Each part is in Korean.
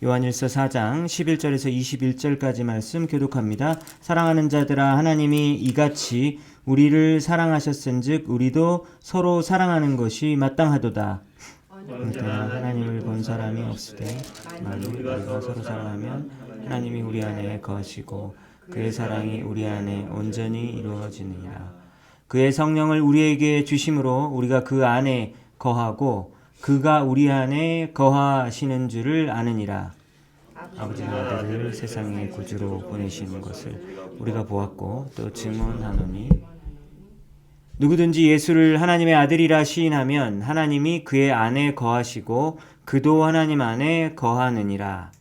요한일서 4장 11절에서 21절까지 말씀 교독합니다. 사랑하는 자들아, 하나님이 이같이 우리를 사랑하셨은즉 우리도 서로 사랑하는 것이 마땅하도다. 언제나 하나님을 본 사람이 없으되 만일 우리가 서로 사랑하면 하나님이 우리 안에 거하시고 그의 사랑이 우리 안에 온전히 이루어지느니라. 그의 성령을 우리에게 주심으로 우리가 그 안에 거하고 그가 우리 안에 거하시는 줄을 아느니라. 아버지가 아들을 세상의 구주로 보내시는 것을 우리가 보았고 또 증언하노니, 누구든지 예수를 하나님의 아들이라 시인하면 하나님이 그의 안에 거하시고 그도 하나님 안에 거하느니라.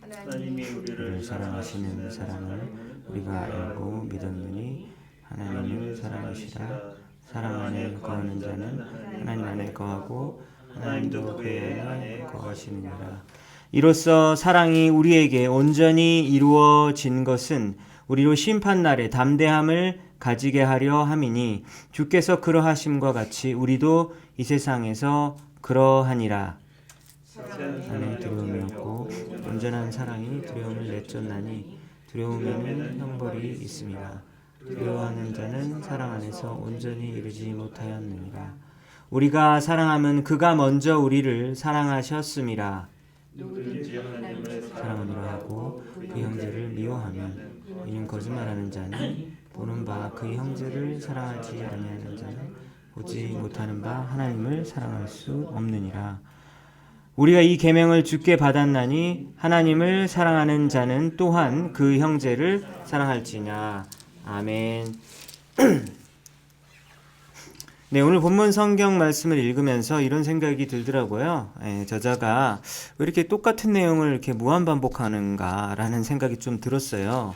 하나님이 우리를 사랑하시는 사랑을 우리가 알고 믿었느니 하나님을 사랑하시라. 사랑 안에 거하는 자는 하나님 안에 거하고 하나님도 그의 안에 거하시느니라. 이로써 사랑이 우리에게 온전히 이루어진 것은 우리로 심판날에 담대함을 가지게 하려 함이니 주께서 그러하심과 같이 우리도 이 세상에서 그러하니라. 안에 두려움이 없고 온전한 사랑이 두려움을 내쫓나니 두려움에는 형벌이 있습니다. 두려워하는 자는 사랑 안에서 온전히 이르지 못하였느니라. 우리가 사랑하면 그가 먼저 우리를 사랑하셨음이라. 사랑하노라 하고 그 형제를 미워하면 이는 거짓말하는 자니 보는 바 그 형제를 사랑하지 아니하는 자는 보지 못하는 바 하나님을 사랑할 수 없느니라. 우리가 이 계명을 주께 받았나니 하나님을 사랑하는 자는 또한 그 형제를 사랑할지냐. 아멘. 네, 오늘 본문 성경 말씀을 읽으면서 이런 생각이 들더라고요. 저자가 왜 이렇게 똑같은 내용을 이렇게 무한반복하는가라는 생각이 좀 들었어요.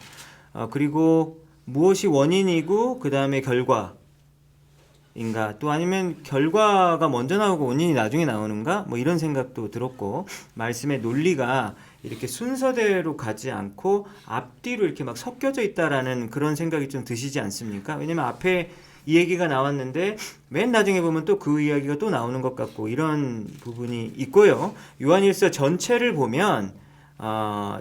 그리고 무엇이 원인이고 그 다음에 결과인가, 또 아니면 결과가 먼저 나오고 원인이 나중에 나오는가, 뭐 이런 생각도 들었고, 말씀의 논리가 이렇게 순서대로 가지 않고 앞뒤로 이렇게 막 섞여져 있다라는 그런 생각이 좀 드시지 않습니까? 왜냐면 앞에 이 얘기가 나왔는데 맨 나중에 보면 또 그 이야기가 또 나오는 것 같고 이런 부분이 있고요. 요한일서 전체를 보면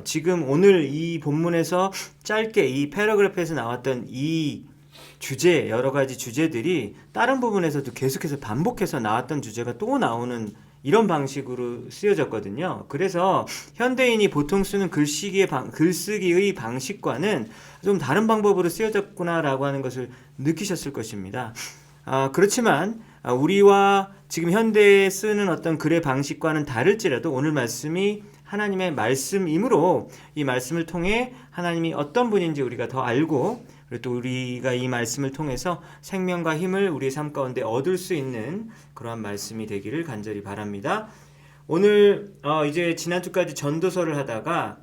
지금 오늘 이 본문에서 짧게 이 패러그래프에서 나왔던 이 주제, 여러 가지 주제들이 다른 부분에서도 계속해서 반복해서 나왔던 주제가 또 나오는 이런 방식으로 쓰여졌거든요. 그래서 현대인이 보통 쓰는 글쓰기의 방식과는 좀 다른 방법으로 쓰여졌구나라고 하는 것을 느끼셨을 것입니다. 그렇지만 우리와 지금 현대에 쓰는 어떤 글의 방식과는 다를지라도 오늘 말씀이 하나님의 말씀이므로 이 말씀을 통해 하나님이 어떤 분인지 우리가 더 알고, 그리고 또 우리가 이 말씀을 통해서 생명과 힘을 우리의 삶 가운데 얻을 수 있는 그러한 말씀이 되기를 간절히 바랍니다. 오늘 이제 지난주까지 전도서를 하다가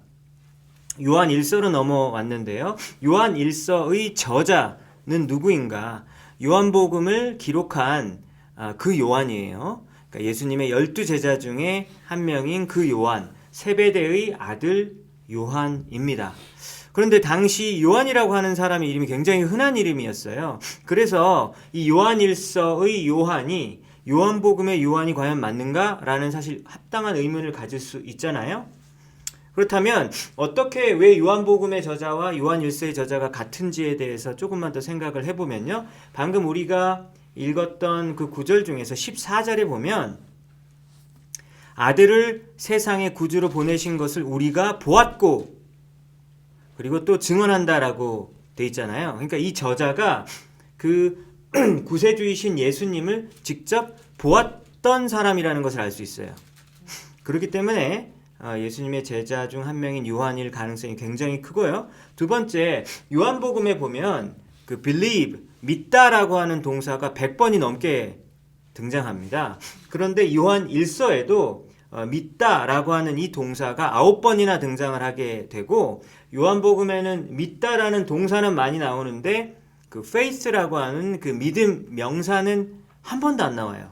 요한 1서로 넘어왔는데요. 요한 1서의 저자는 누구인가? 요한복음을 기록한 그 요한이에요. 그러니까 예수님의 12제자 중에 한 명인 그 요한, 세베대의 아들 요한입니다. 그런데 당시 요한이라고 하는 사람의 이름이 굉장히 흔한 이름이었어요. 그래서 이 요한일서의 요한이 요한복음의 요한이 과연 맞는가라는 사실 합당한 의문을 가질 수 있잖아요. 그렇다면 어떻게, 왜 요한복음의 저자와 요한일서의 저자가 같은지에 대해서 조금만 더 생각을 해보면요. 방금 우리가 읽었던 그 구절 중에서 14절에 보면 아들을 세상의 구주로 보내신 것을 우리가 보았고 그리고 또 증언한다라고 돼 있잖아요. 그러니까 이 저자가 그 구세주이신 예수님을 직접 보았던 사람이라는 것을 알 수 있어요. 그렇기 때문에 예수님의 제자 중 한 명인 요한일 가능성이 굉장히 크고요. 두 번째, 요한복음에 보면 그 believe, 믿다라고 하는 동사가 100번이 넘게 등장합니다. 그런데 요한 1서에도 믿다라고 하는 이 동사가 9번이나 등장을 하게 되고, 요한복음에는 믿다라는 동사는 많이 나오는데 그 faith라고 하는 그 믿음 명사는 한 번도 안 나와요.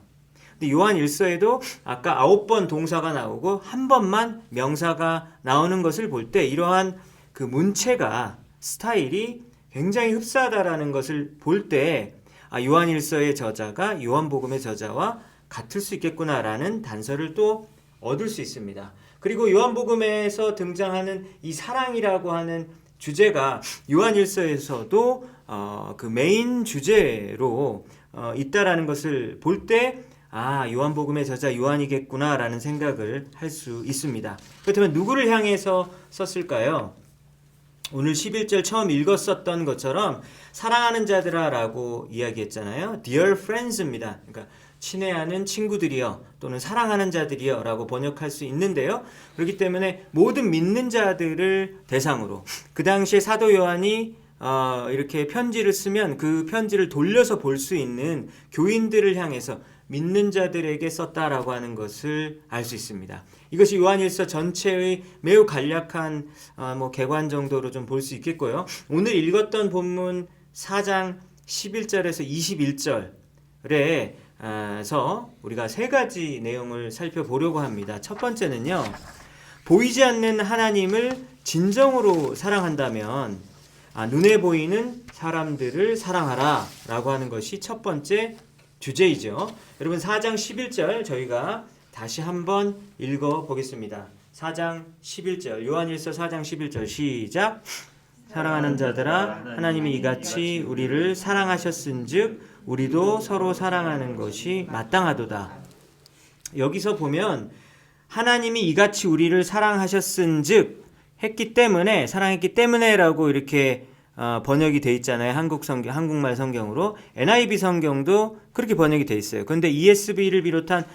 근데 요한 1서에도 아까 9번 동사가 나오고 한 번만 명사가 나오는 것을 볼 때 이러한 그 문체가, 스타일이 굉장히 흡사하다라는 것을 볼 때 요한 1서의 저자가 요한복음의 저자와 같을 수 있겠구나라는 단서를 또 얻을 수 있습니다. 그리고 요한복음에서 등장하는 이 사랑이라고 하는 주제가 요한일서에서도 그 메인 주제로 있다라는 것을 볼 때 요한복음의 저자 요한이겠구나라는 생각을 할 수 있습니다. 그렇다면 누구를 향해서 썼을까요? 오늘 11절 처음 읽었었던 것처럼 사랑하는 자들아라고 이야기했잖아요. Dear friends입니다. 그러니까 친애하는 친구들이여 또는 사랑하는 자들이여 라고 번역할 수 있는데요. 그렇기 때문에 모든 믿는 자들을 대상으로 그 당시에 사도 요한이 이렇게 편지를 쓰면 그 편지를 돌려서 볼 수 있는 교인들을 향해서 믿는 자들에게 썼다라고 하는 것을 알 수 있습니다. 이것이 요한일서 전체의 매우 간략한 개관 정도로 좀 볼 수 있겠고요. 오늘 읽었던 본문 4장 11절에서 21절에서 우리가 세 가지 내용을 살펴보려고 합니다. 첫 번째는요. 보이지 않는 하나님을 진정으로 사랑한다면 눈에 보이는 사람들을 사랑하라 라고 하는 것이 첫 번째 주제이죠. 여러분 4장 11절 저희가 다시 한번 읽어보겠습니다. 4장 11절 요한일서 4장 11절 시작. 사랑하는 자들아 하나님이 이같이 우리를 사랑하셨은즉 우리도 서로 사랑하는 것이 마땅하도다. 여기서 보면 하나님이 이같이 우리를 사랑하셨은즉 했기 때문에 사랑했기 때문에라고 이렇게 번역이 돼 있잖아요. 한국말 성경으로. NIV 성경도 그렇게 번역이 돼 있어요. 그런데 ESV를 비롯한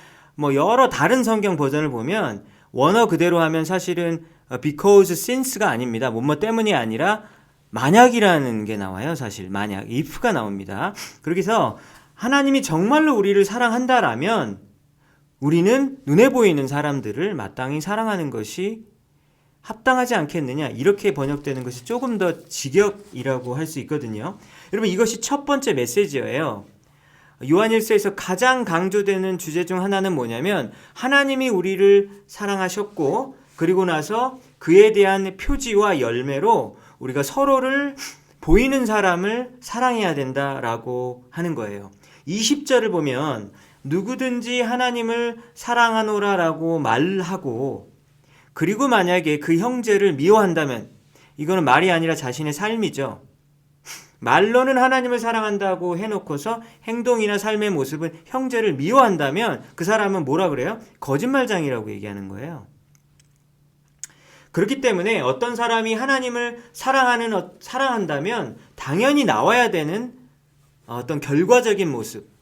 여러 다른 성경 버전을 보면 원어 그대로 하면 사실은 because since가 아닙니다. 뭐뭐 때문이 아니라 만약이라는 게 나와요. 사실 만약, if가 나옵니다. 그래서 하나님이 정말로 우리를 사랑한다라면 우리는 눈에 보이는 사람들을 마땅히 사랑하는 것이 합당하지 않겠느냐, 이렇게 번역되는 것이 조금 더 직역이라고 할 수 있거든요. 여러분 이것이 첫 번째 메시지예요. 요한일서에서 가장 강조되는 주제 중 하나는 뭐냐면 하나님이 우리를 사랑하셨고 그리고 나서 그에 대한 표지와 열매로 우리가 서로를 보이는 사람을 사랑해야 된다라고 하는 거예요. 20절을 보면 누구든지 하나님을 사랑하노라라고 말하고 그리고 만약에 그 형제를 미워한다면 이거는 말이 아니라 자신의 삶이죠. 말로는 하나님을 사랑한다고 해놓고서 행동이나 삶의 모습은 형제를 미워한다면 그 사람은 뭐라 그래요? 거짓말장이라고 얘기하는 거예요. 그렇기 때문에 어떤 사람이 하나님을 사랑한다면 당연히 나와야 되는 어떤 결과적인 모습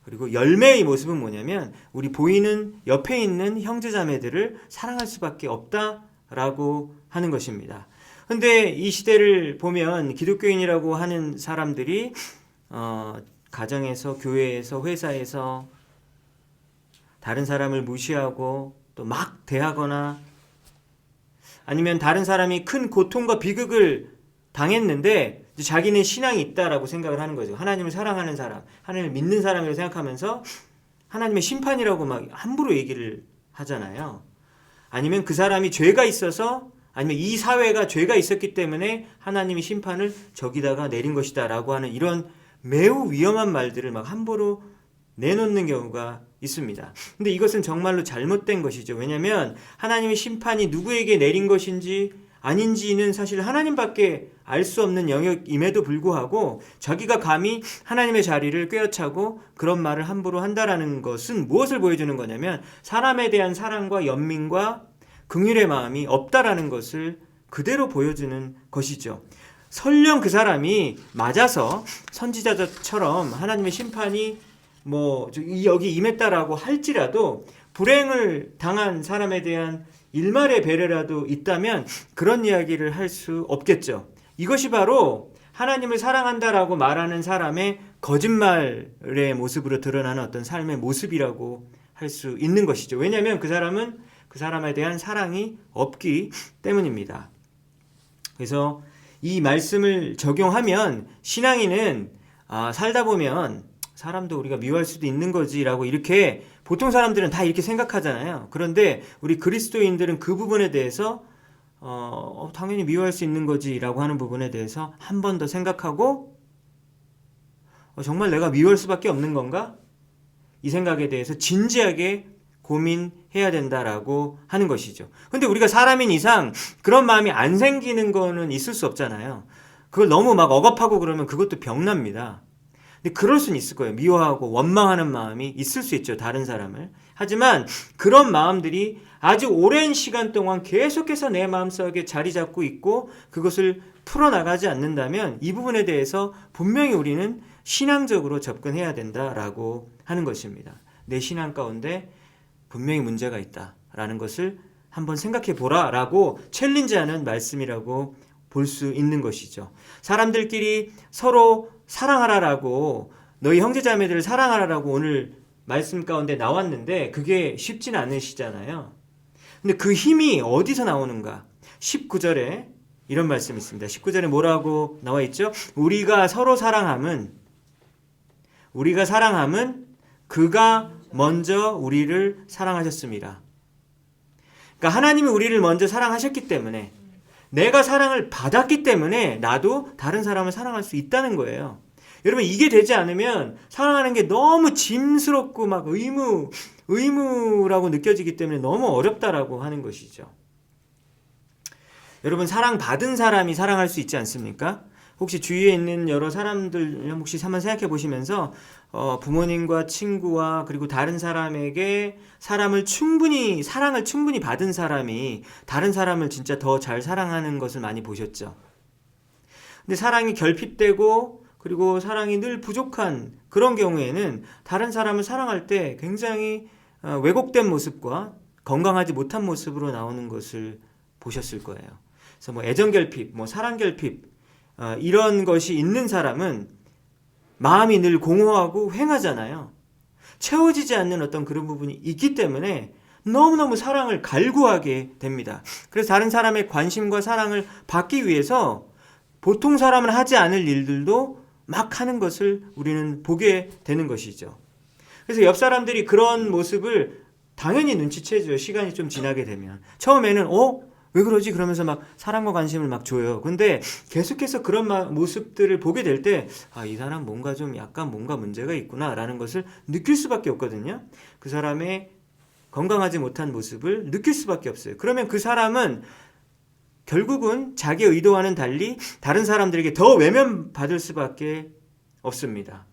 그리고 열매의 모습은 뭐냐면 우리 보이는 옆에 있는 형제자매들을 사랑할 수밖에 없다라고 하는 것입니다. 그런데 이 시대를 보면 기독교인이라고 하는 사람들이 가정에서, 교회에서, 회사에서 다른 사람을 무시하고 또 막 대하거나 아니면 다른 사람이 큰 고통과 비극을 당했는데 자기는 신앙이 있다라고 생각을 하는 거죠. 하나님을 사랑하는 사람, 하나님을 믿는 사람이라고 생각하면서 하나님의 심판이라고 막 함부로 얘기를 하잖아요. 아니면 그 사람이 죄가 있어서 아니면 이 사회가 죄가 있었기 때문에 하나님이 심판을 저기다가 내린 것이다 라고 하는 이런 매우 위험한 말들을 막 함부로 내놓는 경우가 있습니다. 근데 이것은 정말로 잘못된 것이죠. 왜냐하면 하나님의 심판이 누구에게 내린 것인지 아닌지는 사실 하나님밖에 알 수 없는 영역임에도 불구하고 자기가 감히 하나님의 자리를 꿰어차고 그런 말을 함부로 한다라는 것은 무엇을 보여주는 거냐면 사람에 대한 사랑과 연민과 긍휼의 마음이 없다라는 것을 그대로 보여주는 것이죠. 설령 그 사람이 맞아서 선지자처럼 하나님의 심판이 여기 임했다라고 할지라도 불행을 당한 사람에 대한 일말의 배려라도 있다면 그런 이야기를 할 수 없겠죠. 이것이 바로 하나님을 사랑한다라고 말하는 사람의 거짓말의 모습으로 드러나는 어떤 삶의 모습이라고 할 수 있는 것이죠. 왜냐하면 그 사람은 그 사람에 대한 사랑이 없기 때문입니다. 그래서 이 말씀을 적용하면 신앙인은 살다 보면 사람도 우리가 미워할 수도 있는 거지라고 이렇게 보통 사람들은 다 이렇게 생각하잖아요. 그런데 우리 그리스도인들은 그 부분에 대해서 당연히 미워할 수 있는 거지라고 하는 부분에 대해서 한 번 더 생각하고 정말 내가 미워할 수밖에 없는 건가? 이 생각에 대해서 진지하게 고민해야 된다라고 하는 것이죠. 근데 우리가 사람인 이상 그런 마음이 안 생기는 거는 있을 수 없잖아요. 그걸 너무 막 억압하고 그러면 그것도 병납니다. 근데 그럴 수는 있을 거예요. 미워하고 원망하는 마음이 있을 수 있죠. 다른 사람을. 하지만 그런 마음들이 아주 오랜 시간 동안 계속해서 내 마음속에 자리 잡고 있고 그것을 풀어나가지 않는다면 이 부분에 대해서 분명히 우리는 신앙적으로 접근해야 된다라고 하는 것입니다. 내 신앙 가운데 분명히 문제가 있다라는 것을 한번 생각해 보라라고 챌린지하는 말씀이라고 볼 수 있는 것이죠. 사람들끼리 서로 사랑하라라고 너희 형제자매들을 사랑하라라고 오늘 말씀 가운데 나왔는데 그게 쉽진 않으시잖아요. 근데 그 힘이 어디서 나오는가? 19절에 이런 말씀이 있습니다. 19절에 뭐라고 나와 있죠? 우리가 사랑함은 그가 먼저 우리를 사랑하셨습니다. 그러니까 하나님이 우리를 먼저 사랑하셨기 때문에 내가 사랑을 받았기 때문에 나도 다른 사람을 사랑할 수 있다는 거예요. 여러분 이게 되지 않으면 사랑하는 게 너무 짐스럽고 막 의무라고 느껴지기 때문에 너무 어렵다라고 하는 것이죠. 여러분 사랑받은 사람이 사랑할 수 있지 않습니까? 혹시 주위에 있는 여러 사람들 혹시 한번 생각해 보시면서 부모님과 친구와 그리고 다른 사람에게 사랑을 충분히 받은 사람이 다른 사람을 진짜 더 잘 사랑하는 것을 많이 보셨죠. 근데 사랑이 결핍되고 그리고 사랑이 늘 부족한 그런 경우에는 다른 사람을 사랑할 때 굉장히 왜곡된 모습과 건강하지 못한 모습으로 나오는 것을 보셨을 거예요. 그래서 뭐 애정 결핍, 뭐 사랑 결핍 이런 것이 있는 사람은 마음이 늘 공허하고 횡하잖아요. 채워지지 않는 어떤 그런 부분이 있기 때문에 너무너무 사랑을 갈구하게 됩니다. 그래서 다른 사람의 관심과 사랑을 받기 위해서 보통 사람은 하지 않을 일들도 막 하는 것을 우리는 보게 되는 것이죠. 그래서 옆 사람들이 그런 모습을 당연히 눈치채죠. 시간이 좀 지나게 되면. 처음에는 왜 그러지? 그러면서 막 사랑과 관심을 막 줘요. 근데 계속해서 그런 모습들을 보게 될 때, 이 사람 뭔가 문제가 있구나 라는 것을 느낄 수밖에 없거든요. 그 사람의 건강하지 못한 모습을 느낄 수밖에 없어요. 그러면 그 사람은 결국은 자기 의도와는 달리 다른 사람들에게 더 외면받을 수밖에 없습니다.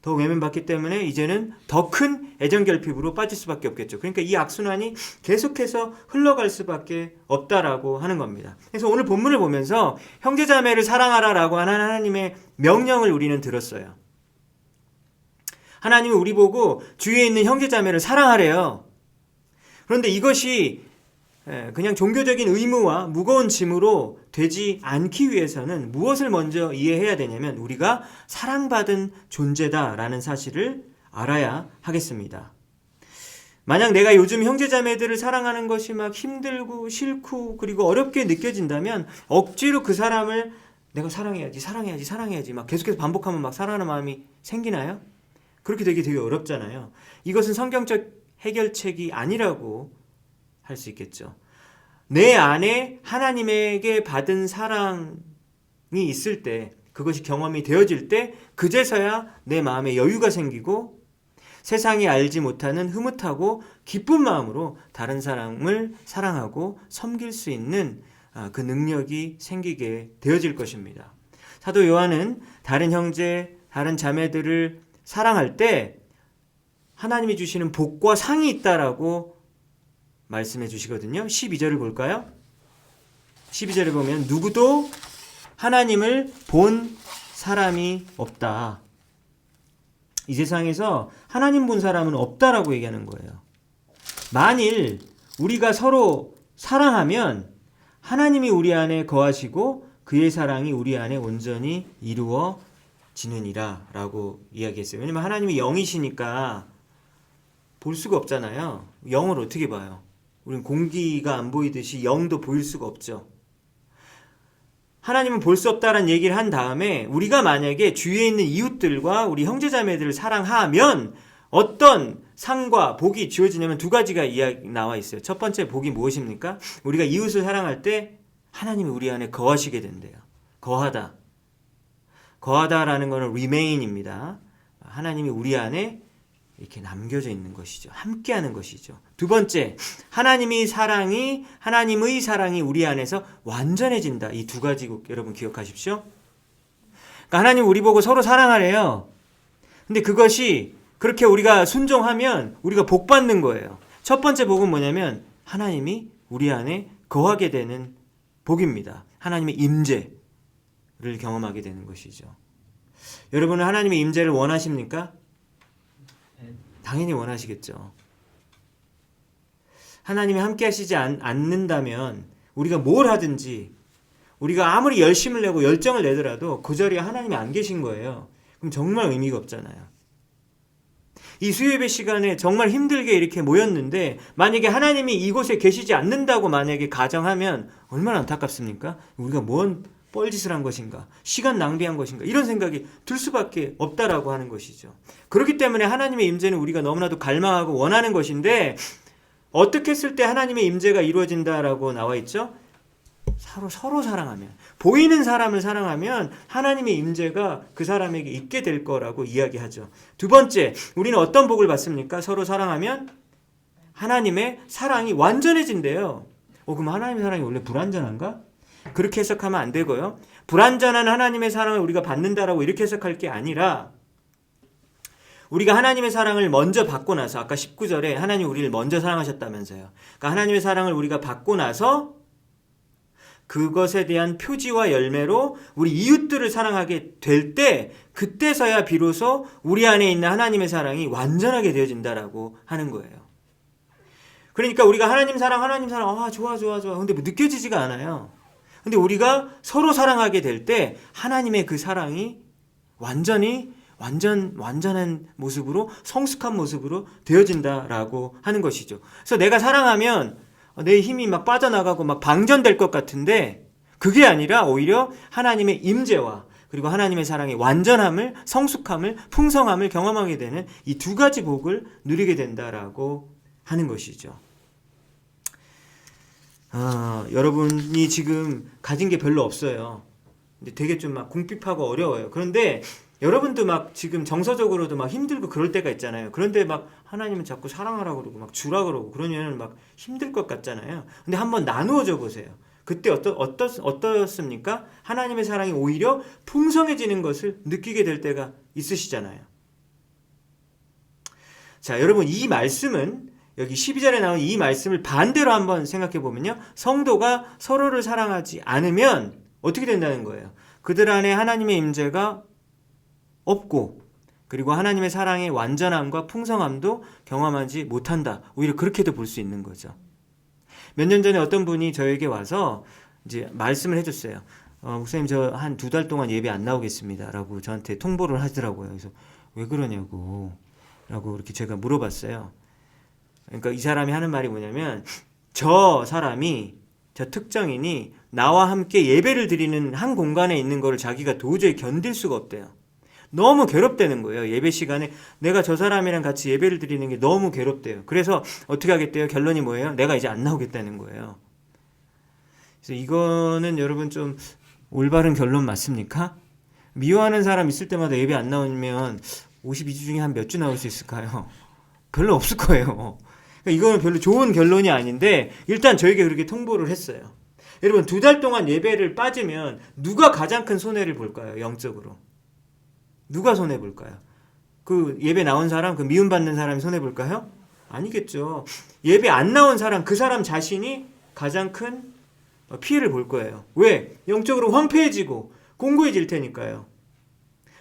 더 외면받기 때문에 이제는 더 큰 애정결핍으로 빠질 수밖에 없겠죠. 그러니까 이 악순환이 계속해서 흘러갈 수밖에 없다라고 하는 겁니다. 그래서 오늘 본문을 보면서 형제자매를 사랑하라라고 하는 하나님의 명령을 우리는 들었어요. 하나님은 우리 보고 주위에 있는 형제자매를 사랑하래요. 그런데 이것이 그냥 종교적인 의무와 무거운 짐으로 되지 않기 위해서는 무엇을 먼저 이해해야 되냐면 우리가 사랑받은 존재다라는 사실을 알아야 하겠습니다. 만약 내가 요즘 형제자매들을 사랑하는 것이 막 힘들고 싫고 그리고 어렵게 느껴진다면 억지로 그 사람을 내가 사랑해야지 막 계속해서 반복하면 막 사랑하는 마음이 생기나요? 그렇게 되게 어렵잖아요. 이것은 성경적 해결책이 아니라고 할 수 있겠죠. 내 안에 하나님에게 받은 사랑이 있을 때 그것이 경험이 되어질 때 그제서야 내 마음에 여유가 생기고 세상이 알지 못하는 흐뭇하고 기쁜 마음으로 다른 사람을 사랑하고 섬길 수 있는 그 능력이 생기게 되어질 것입니다. 사도 요한은 다른 형제, 다른 자매들을 사랑할 때 하나님이 주시는 복과 상이 있다라고 말씀해 주시거든요. 12절을 볼까요? 12절에 보면 누구도 하나님을 본 사람이 없다. 이 세상에서 하나님 본 사람은 없다라고 얘기하는 거예요. 만일 우리가 서로 사랑하면 하나님이 우리 안에 거하시고 그의 사랑이 우리 안에 온전히 이루어지느니라 라고 이야기했어요. 왜냐면 하나님이 영이시니까 볼 수가 없잖아요. 영을 어떻게 봐요? 우리는 공기가 안 보이듯이 영도 보일 수가 없죠. 하나님은 볼 수 없다라는 얘기를 한 다음에 우리가 만약에 주위에 있는 이웃들과 우리 형제자매들을 사랑하면 어떤 상과 복이 주어지냐면 두 가지가 나와 있어요. 첫 번째 복이 무엇입니까? 우리가 이웃을 사랑할 때 하나님이 우리 안에 거하시게 된대요. 거하다라는 것은 remain입니다. 하나님이 우리 안에 이렇게 남겨져 있는 것이죠. 함께하는 것이죠. 두 번째, 하나님의 사랑이 우리 안에서 완전해진다. 이 두 가지 꼭 여러분 기억하십시오. 그러니까 하나님 우리 보고 서로 사랑하래요. 근데 그것이 그렇게 우리가 순종하면 우리가 복 받는 거예요. 첫 번째 복은 뭐냐면 하나님이 우리 안에 거하게 되는 복입니다. 하나님의 임재를 경험하게 되는 것이죠. 여러분은 하나님의 임재를 원하십니까? 당연히 원하시겠죠. 하나님이 함께 하시지 않는다면 우리가 뭘 하든지 우리가 아무리 열심을 내고 열정을 내더라도 그 자리에 하나님이 안 계신 거예요. 그럼 정말 의미가 없잖아요. 이 수요예배 시간에 정말 힘들게 이렇게 모였는데 만약에 하나님이 이곳에 계시지 않는다고 만약에 가정하면 얼마나 안타깝습니까? 우리가 뭔 뻘짓을 한 것인가? 시간 낭비한 것인가? 이런 생각이 들 수밖에 없다라고 하는 것이죠. 그렇기 때문에 하나님의 임재는 우리가 너무나도 갈망하고 원하는 것인데 어떻게 했을 때 하나님의 임재가 이루어진다라고 나와 있죠? 서로 사랑하면, 보이는 사람을 사랑하면 하나님의 임재가 그 사람에게 있게 될 거라고 이야기하죠. 두 번째, 우리는 어떤 복을 받습니까? 서로 사랑하면 하나님의 사랑이 완전해진대요. 그럼 하나님의 사랑이 원래 불완전한가? 그렇게 해석하면 안 되고요. 불완전한 하나님의 사랑을 우리가 받는다라고 이렇게 해석할 게 아니라 우리가 하나님의 사랑을 먼저 받고 나서 아까 19절에 하나님 우리를 먼저 사랑하셨다면서요. 그러니까 하나님의 사랑을 우리가 받고 나서 그것에 대한 표지와 열매로 우리 이웃들을 사랑하게 될 때 그때서야 비로소 우리 안에 있는 하나님의 사랑이 완전하게 되어진다라고 하는 거예요. 그러니까 우리가 하나님 사랑 좋아 근데 뭐 느껴지지가 않아요. 근데 우리가 서로 사랑하게 될 때 하나님의 그 사랑이 완전한 모습으로 성숙한 모습으로 되어진다라고 하는 것이죠. 그래서 내가 사랑하면 내 힘이 막 빠져나가고 막 방전될 것 같은데 그게 아니라 오히려 하나님의 임재와 그리고 하나님의 사랑의 완전함을, 성숙함을, 풍성함을 경험하게 되는 이 두 가지 복을 누리게 된다라고 하는 것이죠. 여러분이 지금 가진 게 별로 없어요. 근데 되게 좀 막 궁핍하고 어려워요. 그런데 여러분도 막 지금 정서적으로도 막 힘들고 그럴 때가 있잖아요. 그런데 막 하나님은 자꾸 사랑하라고 그러고 막 주라 그러고 그러면 막 힘들 것 같잖아요. 근데 한번 나누어져 보세요. 그때 어떻습니까? 하나님의 사랑이 오히려 풍성해지는 것을 느끼게 될 때가 있으시잖아요. 자, 여러분 이 말씀은 여기 12절에 나온 이 말씀을 반대로 한번 생각해 보면요. 성도가 서로를 사랑하지 않으면 어떻게 된다는 거예요? 그들 안에 하나님의 임재가 없고 그리고 하나님의 사랑의 완전함과 풍성함도 경험하지 못한다. 오히려 그렇게도 볼 수 있는 거죠. 몇 년 전에 어떤 분이 저에게 와서 이제 말씀을 해줬어요. 목사님 저 한 2달 동안 예배 안 나오겠습니다. 라고 저한테 통보를 하더라고요. 그래서 왜 그러냐고 라고 이렇게 제가 물어봤어요. 그러니까 이 사람이 하는 말이 뭐냐면 저 특정인이 나와 함께 예배를 드리는 한 공간에 있는 거를 자기가 도저히 견딜 수가 없대요. 너무 괴롭다는 거예요. 예배 시간에 내가 저 사람이랑 같이 예배를 드리는 게 너무 괴롭대요. 그래서 어떻게 하겠대요? 결론이 뭐예요? 내가 이제 안 나오겠다는 거예요. 그래서 이거는 여러분 좀 올바른 결론 맞습니까? 미워하는 사람 있을 때마다 예배 안 나오면 52주 중에 한 몇 주 나올 수 있을까요? 별로 없을 거예요. 그러니까 이거는 별로 좋은 결론이 아닌데 일단 저에게 그렇게 통보를 했어요. 여러분 2달 동안 예배를 빠지면 누가 가장 큰 손해를 볼까요? 영적으로. 누가 손해볼까요? 그 예배 나온 사람, 그 미움받는 사람이 손해볼까요? 아니겠죠. 예배 안 나온 사람, 그 사람 자신이 가장 큰 피해를 볼 거예요. 왜? 영적으로 황폐해지고 공고해질 테니까요.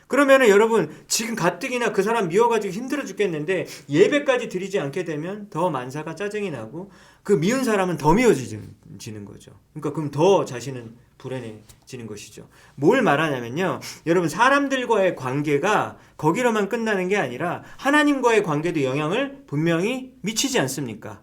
그러면은 여러분 지금 가뜩이나 그 사람 미워가지고 힘들어 죽겠는데 예배까지 드리지 않게 되면 더 만사가 짜증이 나고 그 미운 사람은 더 미워지는 거죠. 그러니까 그럼 더 자신은 불안해지는 것이죠. 뭘 말하냐면요. 여러분 사람들과의 관계가 거기로만 끝나는 게 아니라 하나님과의 관계도 영향을 분명히 미치지 않습니까?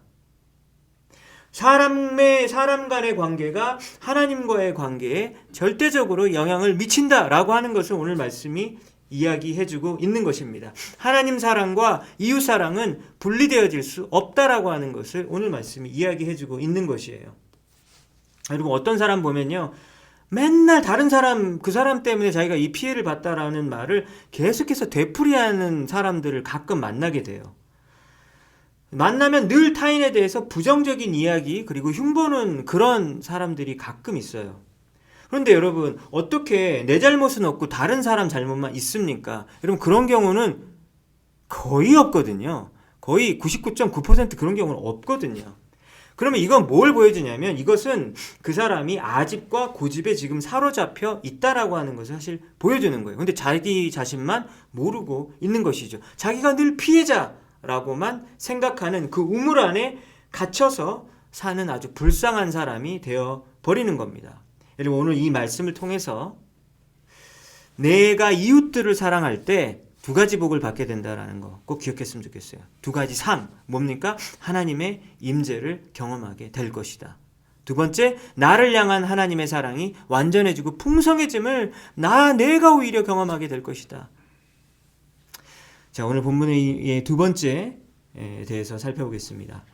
사람 간의 관계가 하나님과의 관계에 절대적으로 영향을 미친다라고 하는 것을 오늘 말씀이 이야기해주고 있는 것입니다. 하나님 사랑과 이웃 사랑은 분리되어질 수 없다라고 하는 것을 오늘 말씀이 이야기해주고 있는 것이에요. 여러분 어떤 사람 보면요. 맨날 다른 사람, 그 사람 때문에 자기가 이 피해를 봤다라는 말을 계속해서 되풀이하는 사람들을 가끔 만나게 돼요. 만나면 늘 타인에 대해서 부정적인 이야기 그리고 흉보는 그런 사람들이 가끔 있어요. 그런데 여러분, 어떻게 내 잘못은 없고 다른 사람 잘못만 있습니까? 여러분, 그런 경우는 거의 없거든요. 거의 99.9% 그런 경우는 없거든요. 그러면 이건 뭘 보여주냐면, 이것은 그 사람이 아집과 고집에 지금 사로잡혀 있다라고 하는 것을 사실 보여주는 거예요. 근데 자기 자신만 모르고 있는 것이죠. 자기가 늘 피해자라고만 생각하는 그 우물 안에 갇혀서 사는 아주 불쌍한 사람이 되어 버리는 겁니다. 여러분, 오늘 이 말씀을 통해서 내가 이웃들을 사랑할 때 두 가지 복을 받게 된다는 거 꼭 기억했으면 좋겠어요. 두 가지 상, 뭡니까? 하나님의 임재를 경험하게 될 것이다. 두 번째, 나를 향한 하나님의 사랑이 완전해지고 풍성해짐을 내가 오히려 경험하게 될 것이다. 자, 오늘 본문의 두 번째에 대해서 살펴보겠습니다.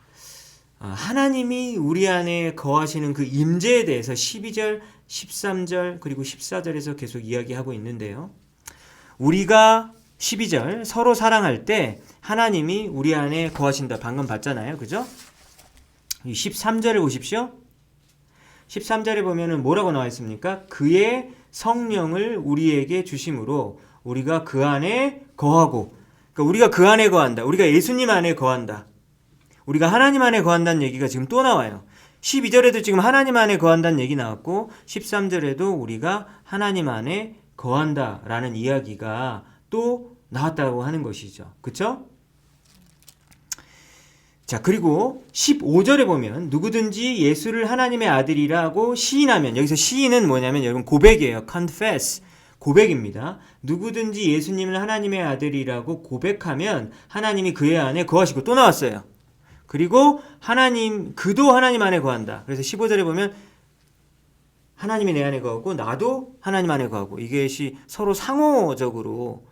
하나님이 우리 안에 거하시는 그 임재에 대해서 12절, 13절 그리고 14절에서 계속 이야기하고 있는데요. 우리가 12절 서로 사랑할 때 하나님이 우리 안에 거하신다. 방금 봤잖아요. 그죠? 13절을 보십시오. 13절에 보면은 뭐라고 나와 있습니까? 그의 성령을 우리에게 주심으로 우리가 그 안에 거하고, 그러니까 우리가 그 안에 거한다. 우리가 예수님 안에 거한다. 우리가 하나님 안에 거한다는 얘기가 지금 또 나와요. 12절에도 지금 하나님 안에 거한다는 얘기 나왔고 13절에도 우리가 하나님 안에 거한다라는 이야기가 또 나왔다고 하는 것이죠. 그렇죠? 자, 그리고 15절에 보면 누구든지 예수를 하나님의 아들이라고 시인하면, 여기서 시인은 뭐냐면 여러분 고백이에요. confess. 고백입니다. 누구든지 예수님을 하나님의 아들이라고 고백하면 하나님이 그의 안에 거하시고, 또 나왔어요. 그리고 그도 하나님 안에 거한다. 그래서 15절에 보면 하나님이 내 안에 거하고 나도 하나님 안에 거하고, 이것이 서로 상호적으로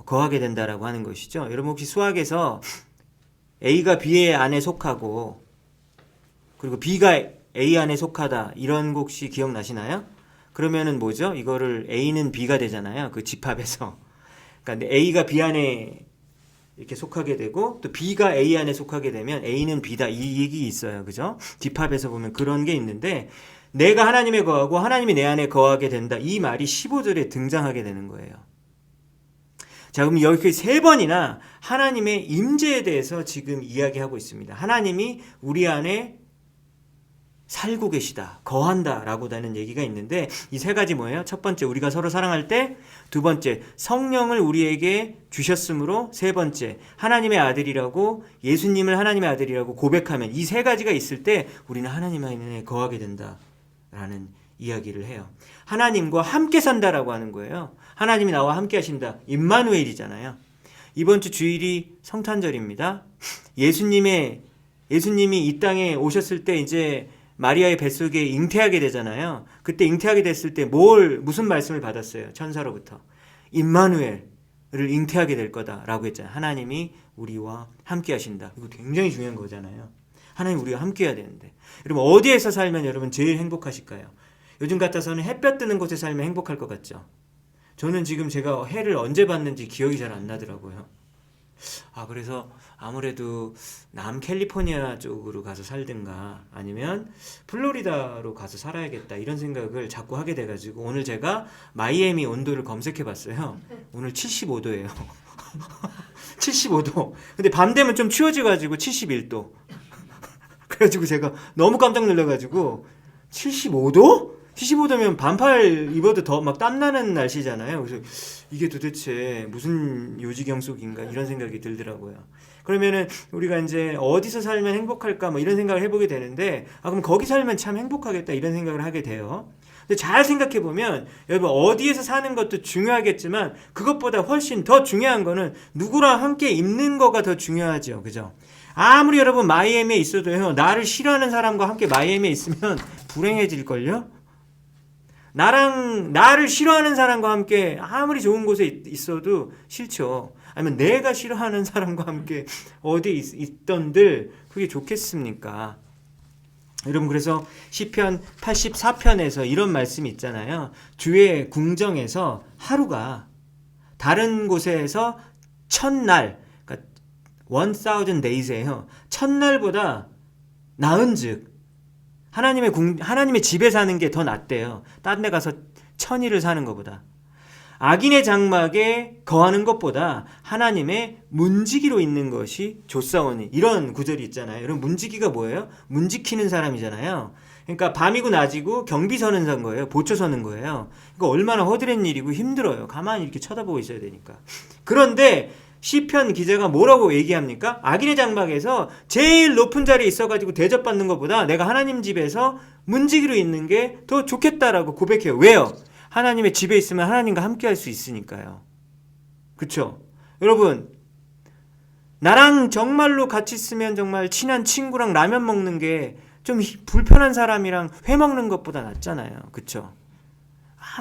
거하게 된다라고 하는 것이죠. 여러분 혹시 수학에서 A가 B의 안에 속하고 그리고 B가 A 안에 속하다 이런 거 혹시 기억나시나요? 그러면은 뭐죠? 이거를 A는 B가 되잖아요. 그 집합에서. 그러니까 A가 B 안에 이렇게 속하게 되고 또 B가 A 안에 속하게 되면 A는 B다, 이 얘기 있어요. 그죠? 집합에서 보면 그런 게 있는데, 내가 하나님에 거하고 하나님이 내 안에 거하게 된다, 이 말이 15절에 등장하게 되는 거예요. 자, 그럼 여기 세 번이나 하나님의 임재에 대해서 지금 이야기하고 있습니다. 하나님이 우리 안에 살고 계시다, 거한다 라고 하는 얘기가 있는데, 이 세 가지 뭐예요? 첫 번째, 우리가 서로 사랑할 때. 두 번째, 성령을 우리에게 주셨으므로. 세 번째, 하나님의 아들이라고, 예수님을 하나님의 아들이라고 고백하면, 이 세 가지가 있을 때 우리는 하나님 안에 거하게 된다 라는 이야기를 해요. 하나님과 함께 산다라고 하는 거예요. 하나님이 나와 함께 하신다, 임마누엘이잖아요. 이번 주 주일이 성탄절입니다. 예수님이 이 땅에 오셨을 때 이제 마리아의 뱃속에 잉태하게 되잖아요. 그때 잉태하게 됐을 때 무슨 말씀을 받았어요? 천사로부터. 임마누엘을 잉태하게 될 거다라고 했잖아요. 하나님이 우리와 함께 하신다. 이거 굉장히 중요한 거잖아요. 하나님 우리와 함께 해야 되는데. 여러분 어디에서 살면 여러분 제일 행복하실까요? 요즘 같아서는 햇볕 뜨는 곳에 살면 행복할 것 같죠? 저는 지금 제가 해를 언제 봤는지 기억이 잘 안 나더라고요. 그래서 아무래도 남캘리포니아 쪽으로 가서 살든가 아니면 플로리다로 가서 살아야겠다, 이런 생각을 자꾸 하게 돼가지고 오늘 제가 마이애미 온도를 검색해 봤어요. 오늘 75도예요. 75도. 근데 밤 되면 좀 추워져가지고 71도. 그래가지고 제가 너무 깜짝 놀라가지고 75도? 75도면 반팔 입어도 더 막 땀나는 날씨잖아요. 그래서 이게 도대체 무슨 요지경 속인가, 이런 생각이 들더라고요. 그러면은 우리가 이제 어디서 살면 행복할까 뭐 이런 생각을 해보게 되는데, 그럼 거기 살면 참 행복하겠다, 이런 생각을 하게 돼요. 근데 잘 생각해 보면 여러분 어디에서 사는 것도 중요하겠지만 그것보다 훨씬 더 중요한 거는 누구랑 함께 있는 거가 더 중요하죠. 그죠? 아무리 여러분 마이애미에 있어도요, 나를 싫어하는 사람과 함께 마이애미에 있으면 불행해질걸요? 나를 싫어하는 사람과 함께 아무리 좋은 곳에 있어도 싫죠. 아니면 내가 싫어하는 사람과 함께 어디 있던들 그게 좋겠습니까? 여러분 그래서 시편 84편에서 이런 말씀이 있잖아요. 주의 궁정에서 하루가 다른 곳에서 천날, 그러니까 1000 days예요. 천날보다 나은즉 하나님의 집에 사는 게 더 낫대요. 딴 데 가서 천일을 사는 것보다. 악인의 장막에 거하는 것보다 하나님의 문지기로 있는 것이 좋사오니, 이런 구절이 있잖아요. 여러분 문지기가 뭐예요? 문지키는 사람이잖아요. 그러니까 밤이고 낮이고 경비 서는 거예요. 보초 서는 거예요. 그러니까 얼마나 허드렛 일이고 힘들어요. 가만히 이렇게 쳐다보고 있어야 되니까. 그런데 시편 기자가 뭐라고 얘기합니까? 악인의 장막에서 제일 높은 자리에 있어가지고 대접받는 것보다 내가 하나님 집에서 문지기로 있는 게 더 좋겠다라고 고백해요. 왜요? 하나님의 집에 있으면 하나님과 함께 할 수 있으니까요. 그쵸? 여러분, 나랑 정말로 같이 있으면 정말 친한 친구랑 라면 먹는 게 좀 불편한 사람이랑 회 먹는 것보다 낫잖아요. 그쵸?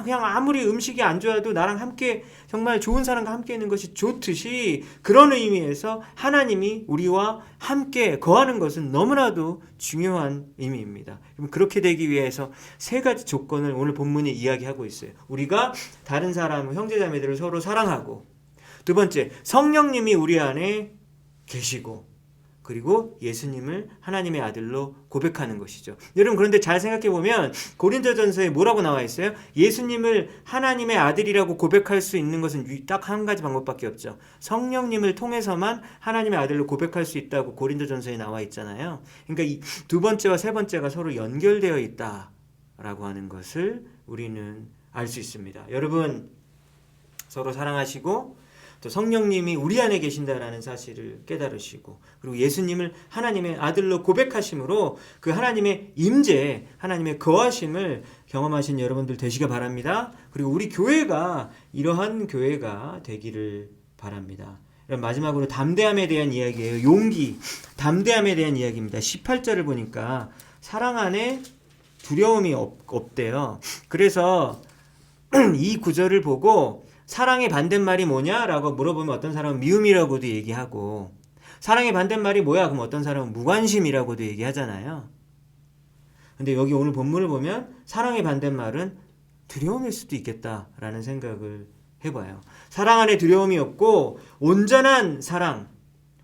그냥 아무리 음식이 안 좋아도 나랑 함께 정말 좋은 사람과 함께 있는 것이 좋듯이, 그런 의미에서 하나님이 우리와 함께 거하는 것은 너무나도 중요한 의미입니다. 그렇게 되기 위해서 세 가지 조건을 오늘 본문이 이야기하고 있어요. 우리가 다른 사람, 형제자매들을 서로 사랑하고, 두 번째, 성령님이 우리 안에 계시고, 그리고 예수님을 하나님의 아들로 고백하는 것이죠. 여러분 그런데 잘 생각해보면 고린도전서에 뭐라고 나와 있어요? 예수님을 하나님의 아들이라고 고백할 수 있는 것은 딱 한 가지 방법밖에 없죠. 성령님을 통해서만 하나님의 아들로 고백할 수 있다고 고린도전서에 나와 있잖아요. 그러니까 이 두 번째와 세 번째가 서로 연결되어 있다라고 하는 것을 우리는 알 수 있습니다. 여러분 서로 사랑하시고, 또 성령님이 우리 안에 계신다라는 사실을 깨달으시고, 그리고 예수님을 하나님의 아들로 고백하심으로 그 하나님의 임재, 하나님의 거하심을 경험하신 여러분들 되시기 바랍니다. 그리고 우리 교회가 이러한 교회가 되기를 바랍니다. 마지막으로 담대함에 대한 이야기예요. 용기, 담대함에 대한 이야기입니다. 18절을 보니까 사랑 안에 두려움이 없대요. 그래서 이 구절을 보고 사랑의 반대말이 뭐냐라고 물어보면 어떤 사람은 미움이라고도 얘기하고, 사랑의 반대말이 뭐야? 그럼 어떤 사람은 무관심이라고도 얘기하잖아요. 근데 여기 오늘 본문을 보면 사랑의 반대말은 두려움일 수도 있겠다라는 생각을 해봐요. 사랑 안에 두려움이 없고 온전한 사랑,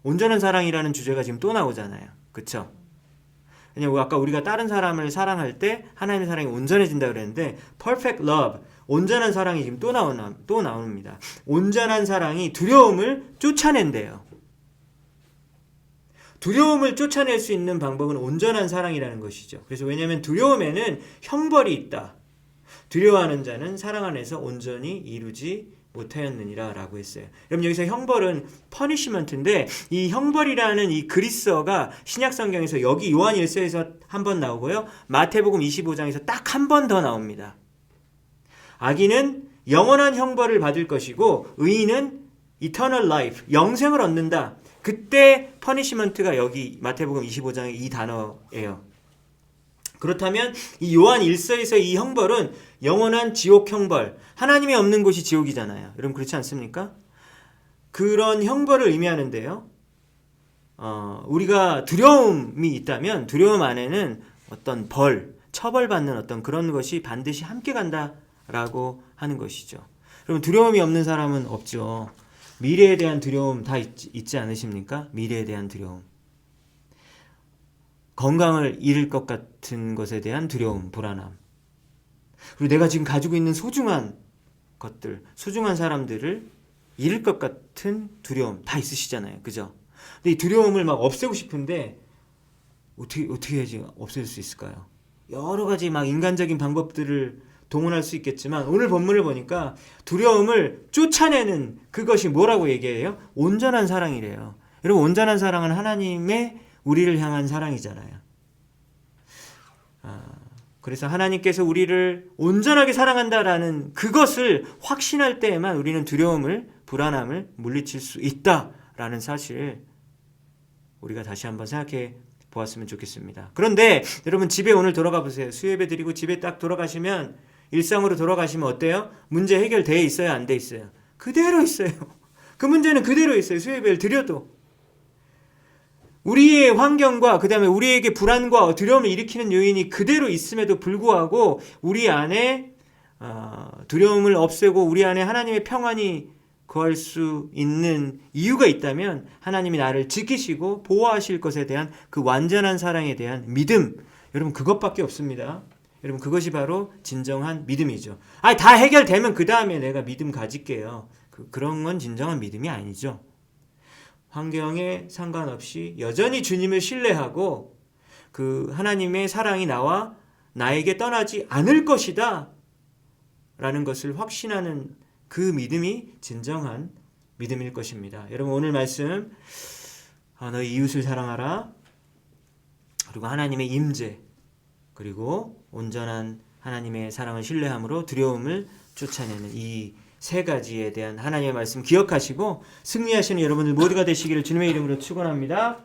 온전한 사랑이라는 주제가 지금 또 나오잖아요. 그쵸? 왜냐면 아까 우리가 다른 사람을 사랑할 때 하나님의 사랑이 온전해진다 그랬는데 perfect love, 온전한 사랑이 지금 또 나옵니다. 온전한 사랑이 두려움을 쫓아낸대요. 두려움을 쫓아낼 수 있는 방법은 온전한 사랑이라는 것이죠. 그래서 왜냐하면 두려움에는 형벌이 있다. 두려워하는 자는 사랑 안에서 온전히 이루지 못하였느니라 라고 했어요. 여러분 여기서 형벌은 punishment인데, 이 형벌이라는 이 그리스어가 신약성경에서 여기 요한 1서에서 한 번 나오고요, 마태복음 25장에서 딱 한 번 더 나옵니다. 악인은 영원한 형벌을 받을 것이고 의인은 eternal life, 영생을 얻는다. 그때 punishment가 여기 마태복음 25장의 이 단어예요. 그렇다면 이 요한 1서에서 이 형벌은 영원한 지옥 형벌, 하나님이 없는 곳이 지옥이잖아요. 여러분 그렇지 않습니까? 그런 형벌을 의미하는데요. 우리가 두려움이 있다면 두려움 안에는 어떤 처벌받는 어떤 그런 것이 반드시 함께 간다라고 하는 것이죠. 여러분 두려움이 없는 사람은 없죠. 미래에 대한 두려움 다 있지 않으십니까? 미래에 대한 두려움. 건강을 잃을 것 같은 것에 대한 두려움, 불안함. 그리고 내가 지금 가지고 있는 소중한 것들, 소중한 사람들을 잃을 것 같은 두려움 다 있으시잖아요. 그죠? 근데 이 두려움을 막 없애고 싶은데 어떻게 해야지 없앨 수 있을까요? 여러 가지 막 인간적인 방법들을 동원할 수 있겠지만 오늘 본문을 보니까 두려움을 쫓아내는 그것이 뭐라고 얘기해요? 온전한 사랑이래요. 여러분 온전한 사랑은 하나님의 우리를 향한 사랑이잖아요. 그래서 하나님께서 우리를 온전하게 사랑한다라는 그것을 확신할 때에만 우리는 두려움을, 불안함을 물리칠 수 있다라는 사실을 우리가 다시 한번 생각해 보았으면 좋겠습니다. 그런데 여러분 집에 오늘 돌아가 보세요. 수요예배 드리고 집에 딱 돌아가시면, 일상으로 돌아가시면 어때요? 문제 해결돼 있어요? 안 돼 있어요? 그대로 있어요. 그 문제는 그대로 있어요. 수요예배를 드려도. 우리의 환경과 그 다음에 우리에게 불안과 두려움을 일으키는 요인이 그대로 있음에도 불구하고 우리 안에 두려움을 없애고 우리 안에 하나님의 평안이 거할 수 있는 이유가 있다면 하나님이 나를 지키시고 보호하실 것에 대한 그 완전한 사랑에 대한 믿음, 여러분 그것밖에 없습니다. 여러분 그것이 바로 진정한 믿음이죠. 다 해결되면 그 다음에 내가 믿음 가질게요. 그런 건 진정한 믿음이 아니죠. 환경에 상관없이 여전히 주님을 신뢰하고 그 하나님의 사랑이 나에게 떠나지 않을 것이다 라는 것을 확신하는 그 믿음이 진정한 믿음일 것입니다. 여러분 오늘 말씀 너희 이웃을 사랑하라, 그리고 하나님의 임재, 그리고 온전한 하나님의 사랑을 신뢰함으로 두려움을 쫓아내는 이 세 가지에 대한 하나님의 말씀 기억하시고 승리하시는 여러분들 모두가 되시기를 주님의 이름으로 축원합니다.